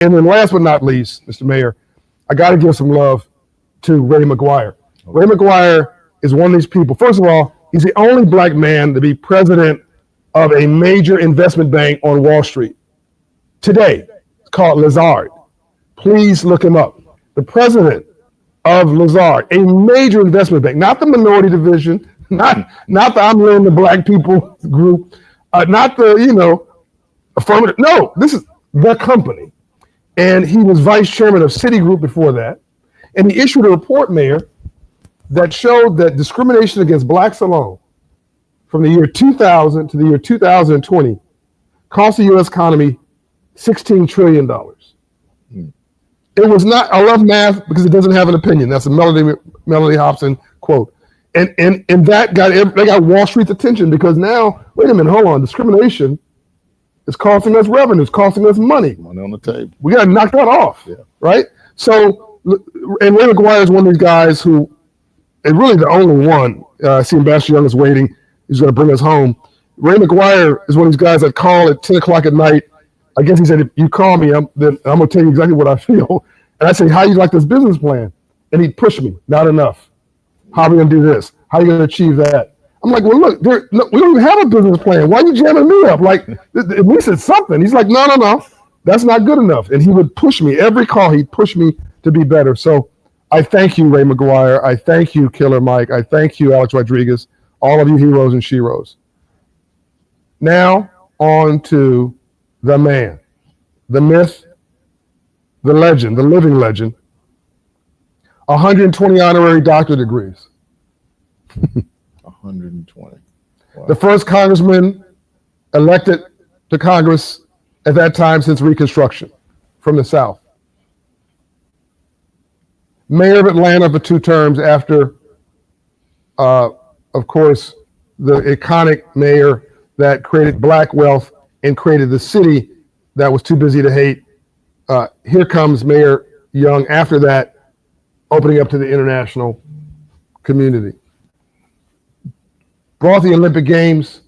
And then last but not least, Mr. Mayor, I got to give some love to Ray McGuire. Ray McGuire is one of these people. First of all, he's the only black man to be president of a major investment bank on Wall Street today. It's called Lazard. Please look him up. The president of Lazard, a major investment bank, not the minority division, not the I'm letting the black people group, not the, affirmative. No, this is the company. And he was vice chairman of Citigroup before that. And he issued a report, Mayor, that showed that discrimination against blacks alone from the year 2000 to the year 2020 cost the U.S. economy $16 trillion. It was not, I love math because it doesn't have an opinion. That's a Melody Hobson quote. And that got Wall Street's attention because now, wait a minute, hold on, discrimination is costing us revenue, it's costing us money. Money on the table. We got to knock that off, right? So, and Ray McGuire is one of these guys who, and really the only one, I see Ambassador Young is waiting, he's going to bring us home. Ray McGuire is one of these guys that call at 10 o'clock at night. I guess he said, if you call me, then I'm going to tell you exactly what I feel. And I say, how you like this business plan? And he'd push me, not enough. How are we going to do this? How are you going to achieve that? I'm like, well, look, we don't even have a business plan. Why are you jamming me up? Like, at least it's something. He's like, no, that's not good enough. And he would push me. Every call, he'd push me to be better. So I thank you, Ray McGuire. I thank you, Killer Mike. I thank you, Alex Rodriguez, all of you heroes and sheroes. Now on to the man, the myth, the legend, the living legend, 120 honorary doctorate degrees. 120. Wow. The first congressman elected to Congress at that time since Reconstruction from the South. Mayor of Atlanta for 2 terms after, of course, the iconic mayor that created black wealth and created the city that was too busy to hate. Here comes Mayor Young after that, opening up to the international community. Brought the Olympic Games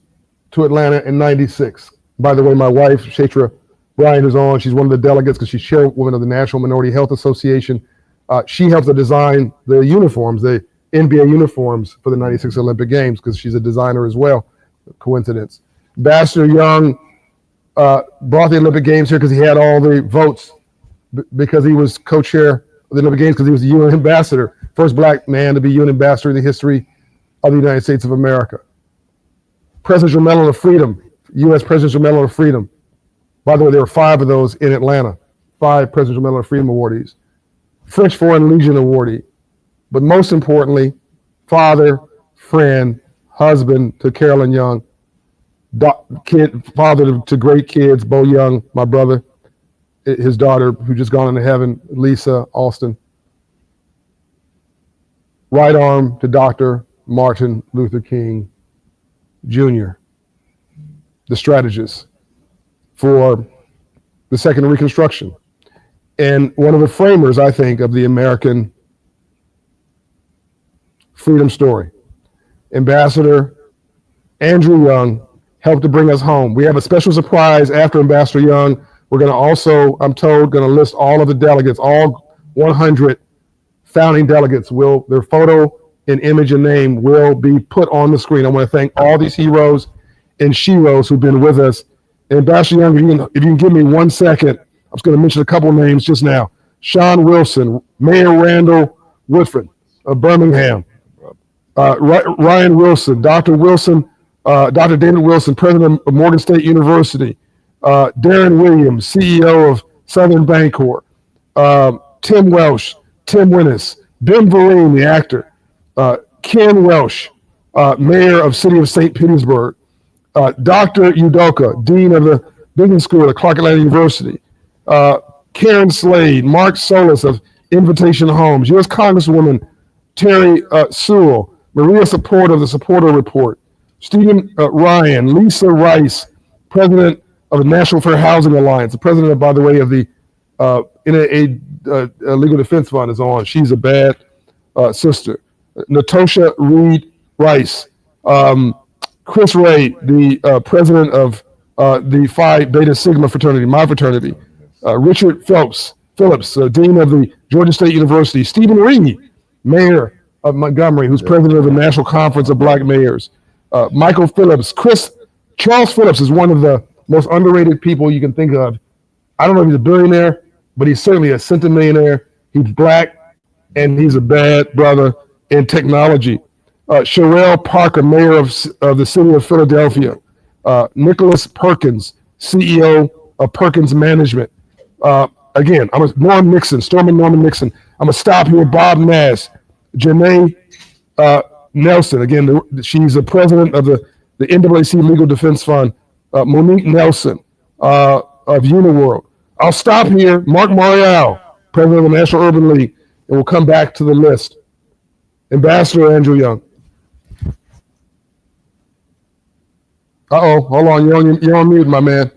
to Atlanta in '96. By the way, my wife, Shatra Bryant, is on. She's one of the delegates because she's chairwoman of the National Minority Health Association. She helped to design the uniforms, the NBA uniforms for the '96 Olympic Games because she's a designer as well. Coincidence. Ambassador Young brought the Olympic Games here because he had all the votes because he was co-chair of the Olympic Games because he was the UN ambassador, first black man to be UN ambassador in the history of the United States of America. Presidential Medal of Freedom, U.S. Presidential Medal of Freedom. By the way, there were 5 of those in Atlanta, 5 Presidential Medal of Freedom awardees. French Foreign Legion awardee. But most importantly, father, friend, husband to Carolyn Young, father to great kids, Bo Young, my brother, his daughter who just gone into heaven, Lisa Alston. Right arm to Dr. Martin Luther King Jr., the strategist for the Second Reconstruction, and one of the framers, I think, of the American freedom story. Ambassador Andrew Young helped to bring us home. We have a special surprise after Ambassador Young. We're going to also, I'm told, going to list all of the delegates, all 100 founding delegates. Their photo and image and name will be put on the screen. I want to thank all these heroes and sheroes who've been with us. And Ambassador Young, if you can give me 1 second, I was going to mention a couple of names just now. Sean Wilson, Mayor Randall Woodford of Birmingham, Ryan Wilson, Dr. David Wilson, president of Morgan State University, Darren Williams, CEO of Southern Bancorp, Tim Welsh, Tim Winnis, Ben Vereen, the actor, Ken Welsh, mayor of City of St. Petersburg, Dr. Udoka, dean of the business school at Clark Atlanta University, Karen Slade, Mark Solis of Invitation Homes, U.S. Congresswoman Terry Sewell, Maria Support of the Supporter Report, Stephen Ryan, Lisa Rice, president of the National Fair Housing Alliance, the president, by the way, of the Legal Defense Fund is on. She's a bad sister. Natosha Reed Rice, Chris Ray, the president of the Phi Beta Sigma fraternity, my fraternity, Richard Phillips, Dean of the Georgia State University. Stephen Reed, Mayor of Montgomery, who's president of the National Conference of Black Mayors. Michael Phillips. Charles Phillips is one of the most underrated people you can think of. I don't know if he's a billionaire, but he's certainly a centimillionaire. He's black, and he's a bad brother in technology. Sherelle Parker, mayor of the city of Philadelphia. Nicholas Perkins, CEO of Perkins Management. Again, Stormy Norman Nixon. I'm going to stop here. Bob Nass, Janae Nelson. Again, she's the president of the NAAC Legal Defense Fund. Monique Nelson of Uniworld. I'll stop here. Mark Marial, president of the National Urban League, and we'll come back to the list. Ambassador Andrew Young. Hold on. You're on mute, my man.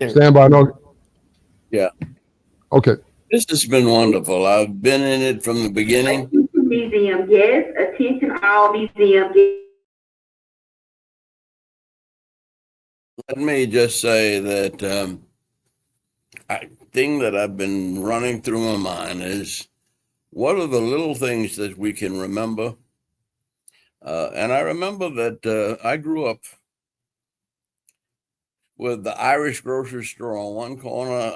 Stand by. No. Yeah. Okay. This has been wonderful. I've been in it from the beginning. Attention museum guests. Attention all museum guests. Let me just say that thing that I've been running through my mind is what are the little things that we can remember? And I remember that I grew up with the Irish grocery store on one corner,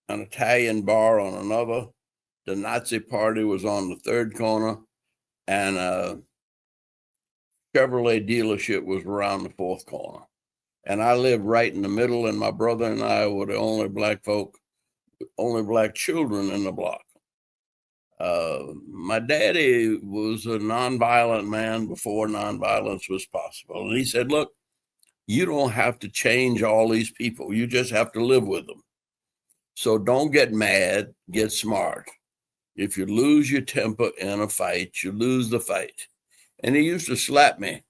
an Italian bar on another. The Nazi party was on the third corner, and a Chevrolet dealership was around the fourth corner. And I lived right in the middle, and my brother and I were the only black children in the block. My daddy was a nonviolent man before nonviolence was possible. And he said, look, you don't have to change all these people. You just have to live with them. So don't get mad, get smart. If you lose your temper in a fight, you lose the fight. And he used to slap me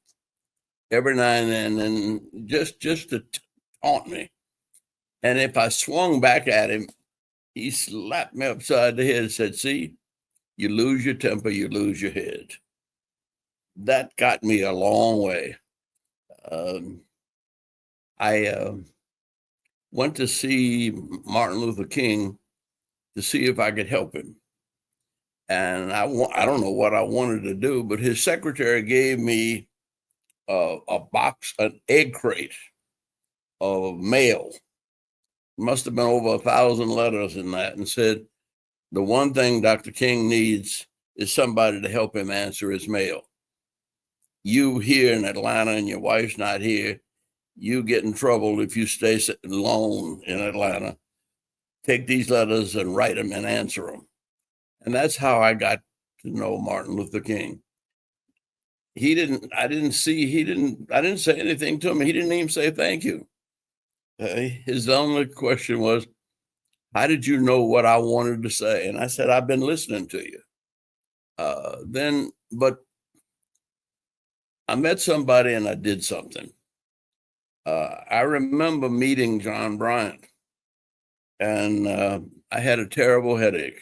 every now and then, and just to taunt me. And if I swung back at him, he slapped me upside the head and said, see, you lose your temper, you lose your head. That got me a long way. I went to see Martin Luther King to see if I could help him. And I don't know what I wanted to do, but his secretary gave me a box, an egg crate of mail. Must have been over 1,000 letters in that, and said, the one thing Dr. King needs is somebody to help him answer his mail. You here in Atlanta and your wife's not here, you get in trouble if you stay alone in Atlanta. Take these letters and write them and answer them. And that's how I got to know Martin Luther King. I didn't say anything to him. He didn't even say thank you. His only question was, how did you know what I wanted to say? And I said, I've been listening to you. But I met somebody and I did something. I remember meeting John Bryant, and I had a terrible headache.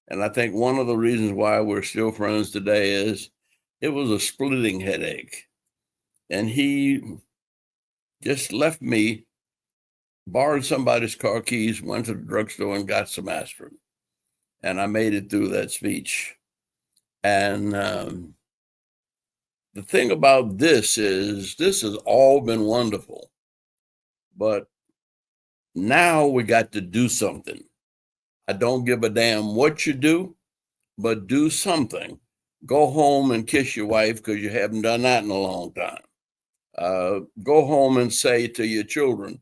And I think one of the reasons why we're still friends today is it was a splitting headache. And he just left me, borrowed somebody's car keys, went to the drugstore and got some aspirin. And I made it through that speech. And the thing about this is this has all been wonderful, but now we got to do something. I don't give a damn what you do, but do something. Go home and kiss your wife because you haven't done that in a long time. Go home and say to your children,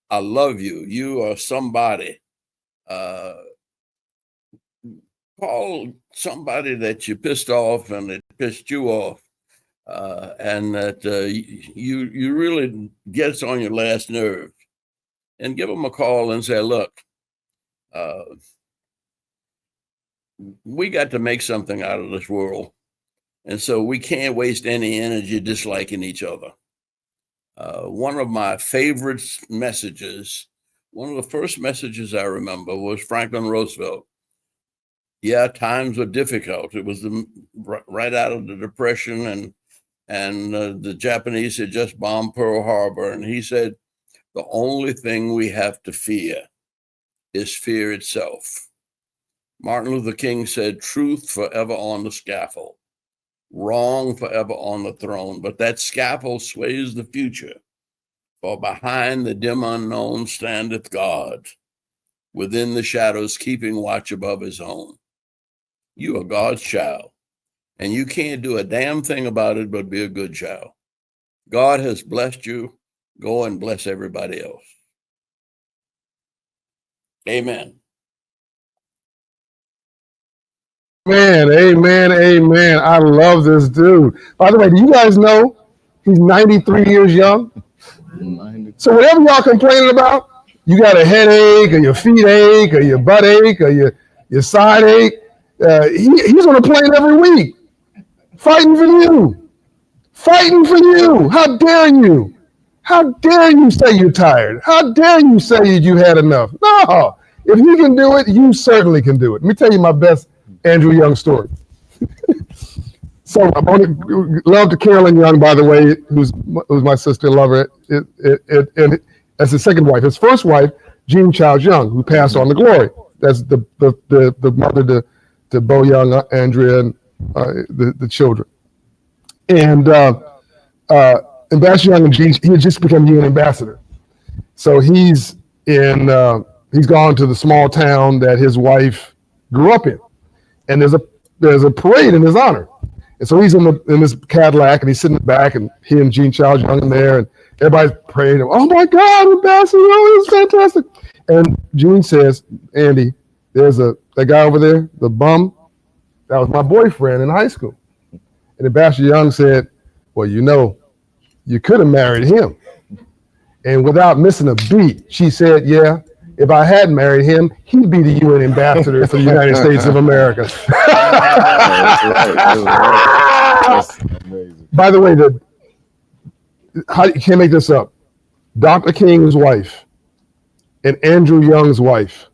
I love you. You are somebody. Call somebody that you pissed off and it pissed you off. And that you really gets on your last nerve, and give them a call and say, look, we got to make something out of this world. And so we can't waste any energy disliking each other. One of my favorite messages, one of the first messages I remember was Franklin Roosevelt. Yeah, times were difficult. It was right out of the Depression, and the Japanese had just bombed Pearl Harbor. And he said, the only thing we have to fear is fear itself. Martin Luther King said, truth forever on the scaffold, wrong forever on the throne, but that scaffold sways the future. For behind the dim unknown standeth God, within the shadows keeping watch above his own. You are God's child, and you can't do a damn thing about it but be a good child. God has blessed you. Go and bless everybody else. Amen. Man, amen, amen. I love this dude. By the way, do you guys know he's 93 years young? So whatever y'all complaining about, you got a headache or your feet ache or your butt ache or your side ache, he's on a plane every week, fighting for you. Fighting for you. How dare you? How dare you say you're tired? How dare you say you had enough? No. If you can do it, you certainly can do it. Let me tell you my best Andrew Young story. So I love to Carolyn Young, by the way, who's my sister, love her. And that's his second wife. His first wife, Jean Childs Young, who passed on to glory. That's the mother to Bo Young, Andrea, and the children. And Ambassador Young and Jean, he had just become UN ambassador. So he's gone to the small town that his wife grew up in. And there's a parade in his honor. And so he's in this Cadillac and he's sitting in the back and he and Jean Childs Young in there and everybody's praying. Oh my God, Ambassador, oh, this is fantastic. And Jean says, Andy, there's that guy over there, the bum, that was my boyfriend in high school. And Ambassador Young said, well, you could have married him. And without missing a beat, she said, yeah, if I had married him, he'd be the UN ambassador for the United States of America. That's amazing. By the way, you can't make this up. Dr. King's wife and Andrew Young's wife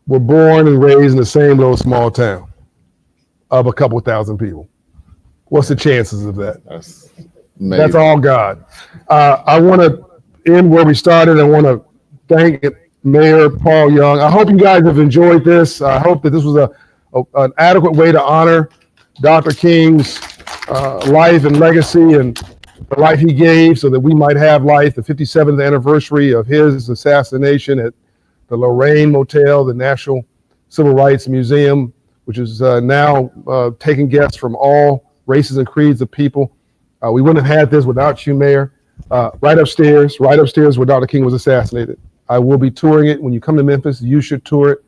were born and raised in the same little small town of a couple thousand people. What's the chances of that? That's all God. I want to end where we started. I want to thank Mayor Paul Young. I hope you guys have enjoyed this. I hope that this was an adequate way to honor Dr. King's life and legacy and the life he gave so that we might have life. The 57th anniversary of his assassination at the Lorraine Motel, the National Civil Rights Museum, which is now taking guests from all races and creeds of people. We wouldn't have had this without you, Mayor. Right upstairs where Dr. King was assassinated. I will be touring it. When you come to Memphis, you should tour it.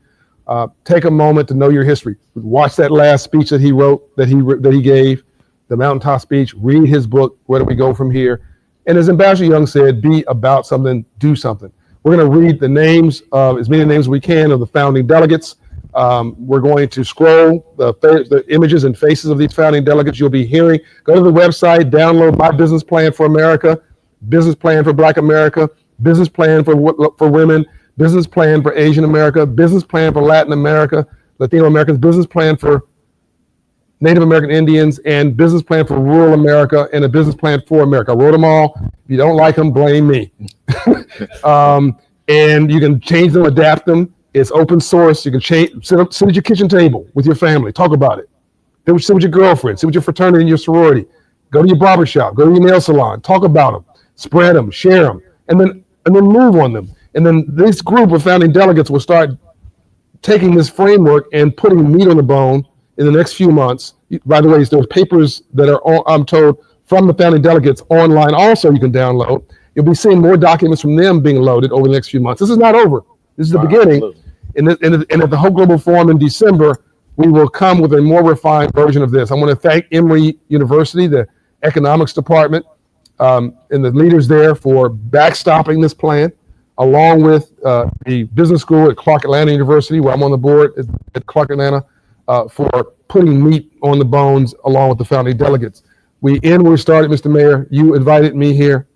Take a moment to know your history. Watch that last speech that he wrote, that he gave, the mountaintop speech. Read his book, Where Do We Go From Here? And as Ambassador Young said, be about something, do something. We're going to read the names of as many names as we can of the founding delegates. We're going to scroll the images and faces of these founding delegates. You'll be hearing. Go to the website, download My Business Plan for America, Business Plan for Black America, Business Plan for Women, Business Plan for Asian America, Business Plan for Latin America, Latino Americans, Business Plan for Native American Indians, and Business Plan for Rural America, and a Business Plan for America. I wrote them all. If you don't like them, blame me. And you can change them, adapt them. It's open source. You can sit at your kitchen table with your family. Talk about it. Sit with your girlfriend. Sit with your fraternity and your sorority. Go to your barbershop. Go to your nail salon. Talk about them. Spread them. Share them. And then move on them. And then this group of founding delegates will start taking this framework and putting meat on the bone in the next few months. By the way, there's papers that are, I'm told, from the founding delegates online also you can download. You'll be seeing more documents from them being loaded over the next few months. This is not over. This is the beginning. And at the Hope Global Forum in December, we will come with a more refined version of this. I want to thank Emory University, the economics department, and the leaders there for backstopping this plan, along with the business school at Clark Atlanta University, where I'm on the board at Clark Atlanta, for putting meat on the bones along with the founding delegates. We end where we started, Mr. Mayor. You invited me here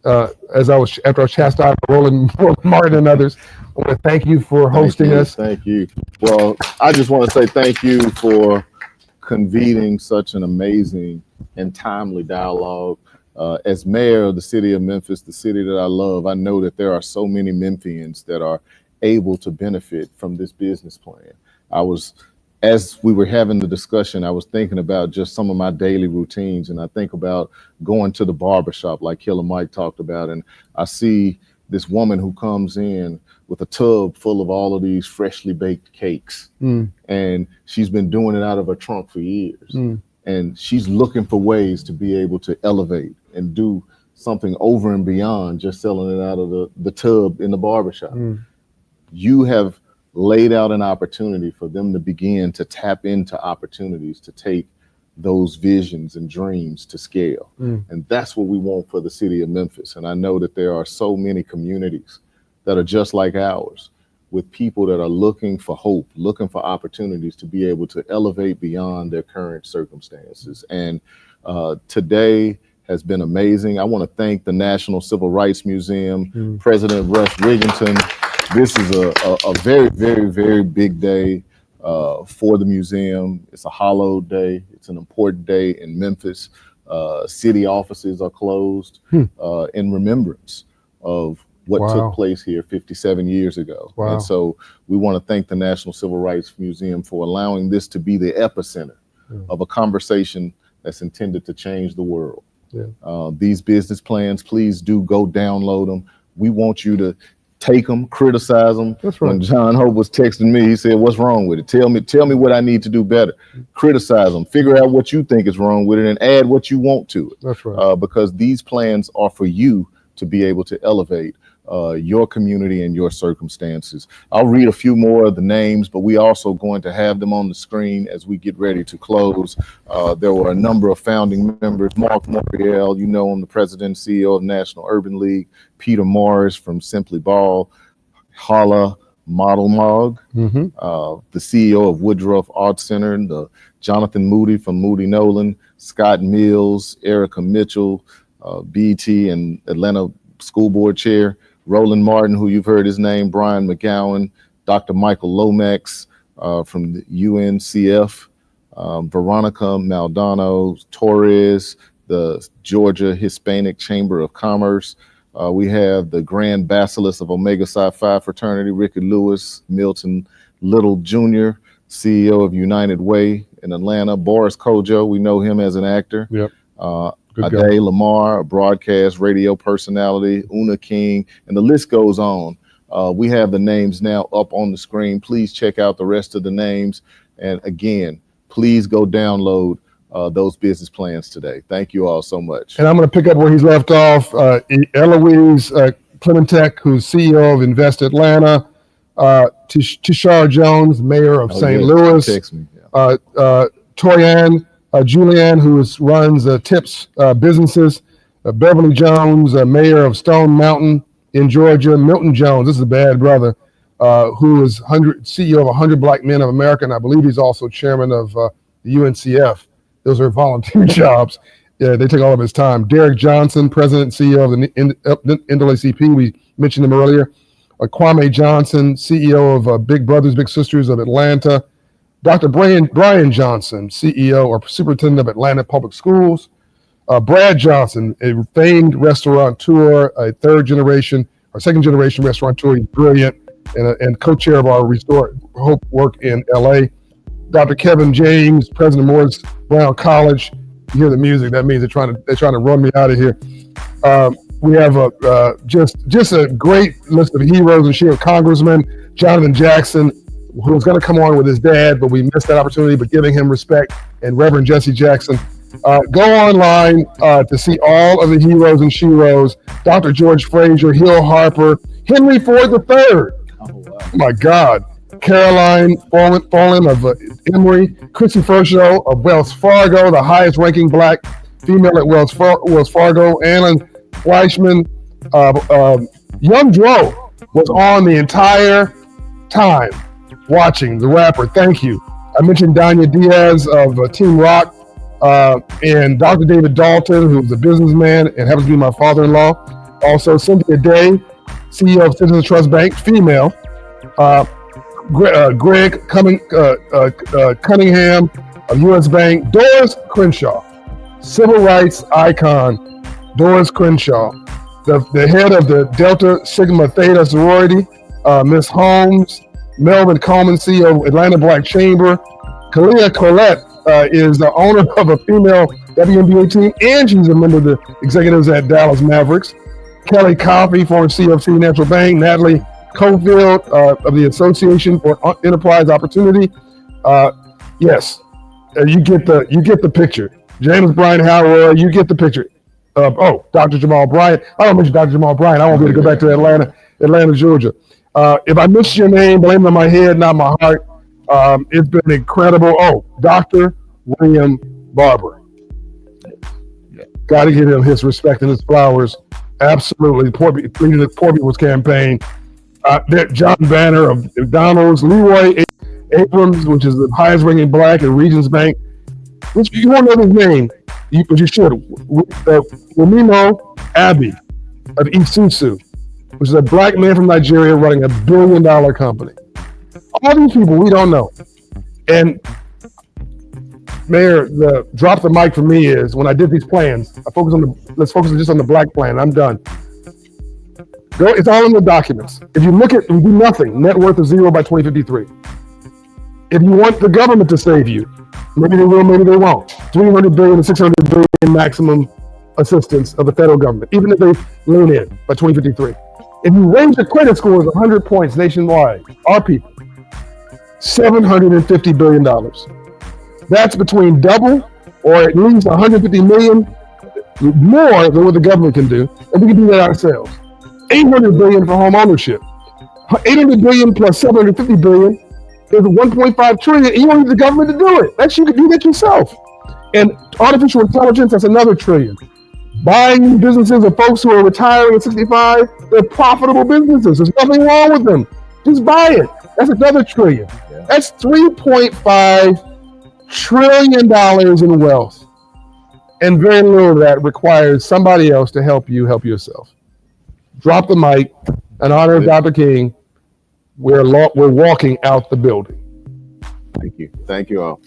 after I was chastised by Roland Martin and others. I want to thank you for hosting us. Thank you. Well, I just want to say thank you for convening such an amazing and timely dialogue. As mayor of the city of Memphis, the city that I love, I know that there are so many Memphians that are able to benefit from this business plan. As we were having the discussion, I was thinking about just some of my daily routines, and I think about going to the barbershop like Killer Mike talked about, and I see this woman who comes in with a tub full of all of these freshly baked cakes, and she's been doing it out of her trunk for years. And she's looking for ways to be able to elevate and do something over and beyond just selling it out of the tub in the barbershop. You have laid out an opportunity for them to begin to tap into opportunities to take those visions and dreams to scale. And that's what we want for the city of Memphis. And I know that there are so many communities that are just like ours, with people that are looking for hope, looking for opportunities to be able to elevate beyond their current circumstances. And today has been amazing. I want to thank the National Civil Rights Museum, President Russ Wigginton. This is a very, very, very big day for the museum. It's a hallowed day. It's an important day in Memphis. City offices are closed in remembrance of what took place here 57 years ago. And so we want to thank the National Civil Rights Museum for allowing this to be the epicenter of a conversation that's intended to change the world. These business plans, please do go download them. We want you to take them, criticize them. When John Hope was texting me, he said, "What's wrong with it? Tell me what I need to do better." Criticize them, figure out what you think is wrong with it, and add what you want to it. Because these plans are for you to be able to elevate your community and your circumstances. I'll read a few more of the names, but we also going to have them on the screen as we get ready to close. There were a number of founding members. Mark Moriel, you know him, the president and CEO of National Urban League. Peter Morris from Simply Ball. Hala Model Mog, the CEO of Woodruff Art Center, the Jonathan Moody from Moody Nolan, Scott Mills, Erica Mitchell, BT and Atlanta School Board Chair, Roland Martin, who you've heard his name, Brian McGowan, Dr. Michael Lomax from the UNCF, Veronica Maldonado Torres, the Georgia Hispanic Chamber of Commerce. We have the Grand Basilisk of Omega Psi Phi Fraternity, Ricky Lewis, Milton Little Jr., CEO of United Way in Atlanta, Boris Kojo, we know him as an actor. Ade Lamar, a broadcast radio personality, Una King, and the list goes on. We have the names now up on the screen. Please check out the rest of the names. And again, please go download those business plans today. Thank you all so much. And I'm going to pick up where he's left off. Eloise Clementek, who's CEO of Invest Atlanta, Tishara Jones, mayor of St. Louis, Toyanne Julianne, who runs Tips Businesses, Beverly Jones, mayor of Stone Mountain in Georgia, Milton Jones, this is a bad brother, who is CEO of 100 Black Men of America, and I believe he's also chairman of the UNCF. Those are volunteer jobs. Yeah, they take all of his time. Derek Johnson, president and CEO of the NAACP, we mentioned him earlier. Kwame Johnson, CEO of Big Brothers Big Sisters of Atlanta. Dr. Bryant Johnson, CEO or superintendent of Atlanta Public Schools. Brad Johnson, a famed restaurateur, a second generation restaurateur. He's brilliant and co-chair of our Restore Hope work in LA. Dr. Kevin James, president of Morris Brown College. You hear the music, that means they're trying to run me out of here. We have just a great list of heroes and shield. Congressman Jonathan Jackson, who was going to come on with his dad, but we missed that opportunity, but giving him respect, and Reverend Jesse Jackson. Go online to see all of the heroes and sheroes. Dr. George Frazier, Hill Harper, Henry Ford III. Oh my God. Caroline Folin of Emory, Chrissy Furchow of Wells Fargo, the highest ranking Black female at Wells Fargo, Alan Fleischman. Young Dro was on the entire time watching, the rapper. Thank you. I mentioned Danya Diaz of Team Rock, and Dr. David Dalton, who's a businessman and happens to be my father-in-law. Also, Cynthia Day, CEO of Citizens Trust Bank, female. Greg Cunningham of U.S. Bank. Doris Crenshaw, civil rights icon, Doris Crenshaw, the head of the Delta Sigma Theta sorority, Miss Holmes, Melvin Coleman, CEO of Atlanta Black Chamber. Kalia Colette is the owner of a female WNBA team, and she's a member of the executives at Dallas Mavericks. Kelly Coffey, former CEO of City National Bank. Natalie Cofield of the Association for Enterprise Opportunity. Yes, you get the picture. James Bryant Howard, you get the picture. Dr. Jamal Bryant. I don't mention Dr. Jamal Bryant. I won't be able to go back to Atlanta, Georgia. If I missed your name, blame it on my head, not my heart. It's been incredible. Oh, Dr. William Barber. Got to give him his respect and his flowers. Absolutely. Leading the Poor People's Campaign. John Banner of McDonald's. Leroy Abrams, which is the highest ranking black at Regions Bank. Which you won't know his name, but you should. Wamimo Abbey of Isuzu, which is a black man from Nigeria running $1 billion company. All these people we don't know. And Mayor, the drop the mic for me is when I did these plans, let's focus just on the black plan. I'm done. It's all in the documents. If you do nothing, net worth of zero by 2053. If you want the government to save you, maybe they will, maybe they won't. $300 billion to $600 billion maximum assistance of the federal government, even if they lean in by 2053. If you raise the credit scores 100 points nationwide, our people, $750 billion. That's between double or at least 150 million more than what the government can do, and we can do that ourselves. $800 billion for home ownership. $800 billion plus $750 billion is $1.5 trillion, and you don't need the government to do it. You can do that yourself. And artificial intelligence, that's another trillion. Buying businesses of folks who are retiring at 65, they're profitable businesses. There's nothing wrong with them. Just buy it. That's another trillion. Yeah. That's $3.5 trillion in wealth. And very little of that requires somebody else to help you help yourself. Drop the mic. In honor of Dr. King, we're walking out the building. Thank you. Thank you all.